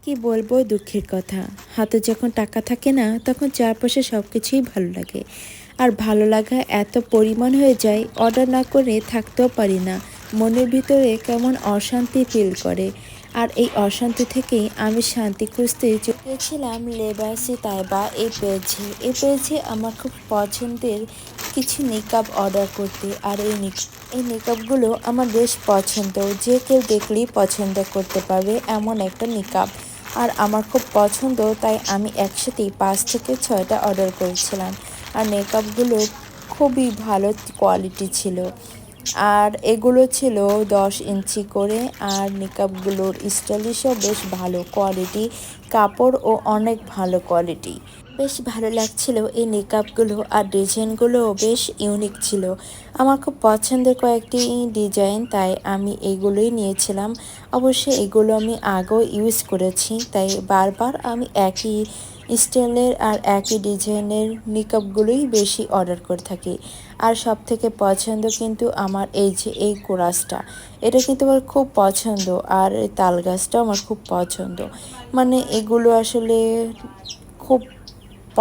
কি বলবো, দুঃখের কথা। হাতে যখন টাকা থাকে না, তখন চারপাশে সব কিছুই ভালো লাগে। আর ভালো লাগা এত পরিমাণ হয়ে যায়, অর্ডার না করে থাকতেও পারি না। মনের ভিতরে কেমন অশান্তি ফিল করে। আর এই অশান্তি থেকেই আমি শান্তি খুঁজতে গিয়েছিলাম লেবাসি তাইবা এই পেজে আমার খুব পছন্দের কিছু নিকাব অর্ডার করতে। আর এই নিকাবগুলো আমার বেশ পছন্দ, যে কেউ দেখলেই পছন্দ করতে পারবে এমন একটা নিকাব। আর আমার খুব পছন্দ, তাই আমি একসাথেই 5 থেকে 6টা অর্ডার করেছিলাম। আর মেকআপগুলো খুবই ভালো কোয়ালিটি ছিল। আর এগুলো ছিল 10 ইঞ্চি করে। আর মেকআপগুলোর স্টাইলিশও বেশ ভালো কোয়ালিটি, কাপড়ও অনেক ভালো কোয়ালিটি। বেশ ভালো লাগছিল এই মেকআপগুলো, আর ডিজাইনগুলোও বেশ ইউনিক ছিল। আমার খুব পছন্দের কয়েকটি ডিজাইন, তাই আমি এগুলোই নিয়েছিলাম। অবশ্যই এগুলো আমি আগেও ইউজ করেছি, তাই বারবার আমি একই স্টাইলের আর একই ডিজাইনের মেকআপগুলোই বেশি অর্ডার করে থাকি। আর সব থেকে পছন্দ কিন্তু আমার এই যে এই কোরাসটা, এটা কিন্তু আমার খুব পছন্দ। আর এই তাল গাছটাও আমার খুব পছন্দ। মানে এগুলো আসলে খুব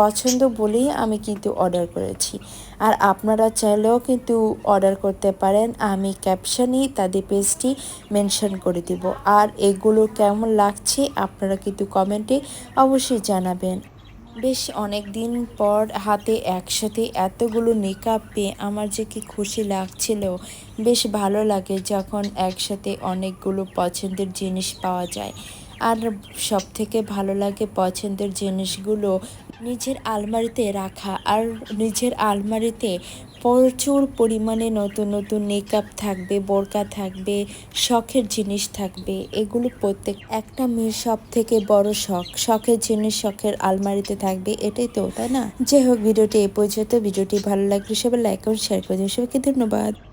পছন্দ বলেই আমি কিন্তু অর্ডার করেছি। আর আপনারা চাইলেও কিন্তু অর্ডার করতে পারেন, আমি ক্যাপশনেই তাদের পেজটি মেনশন করে দিব। আর এগুলো কেমন লাগছে আপনারা কিন্তু কমেন্টে অবশ্যই জানাবেন। বেশ অনেক দিন পর হাতে একসাথে এতগুলো মেকআপ পেয়ে আমার যে কি খুশি লাগছিল। বেশ ভালো লাগে যখন একসাথে অনেকগুলো পছন্দের জিনিস পাওয়া যায়। আর সব থেকে ভালো লাগে পছন্দের জিনিসগুলো নিজের আলমারিতে রাখা। আর নিজের আলমারিতে প্রচুর পরিমাণে নতুন নতুন মেকআপ থাকবে, বোরকা থাকবে, শখের জিনিস থাকবে। এগুলো প্রত্যেক একটা মেয়ের সব থেকে বড় শখের জিনিস শখের আলমারিতে থাকবে, এটাই তো, তাই না? যাই হোক, ভিডিওটি এই পর্যন্ত। ভিডিওটি ভালো লাগলে সবাই লাইক করুন, শেয়ার করে দিন। সবাইকে ধন্যবাদ।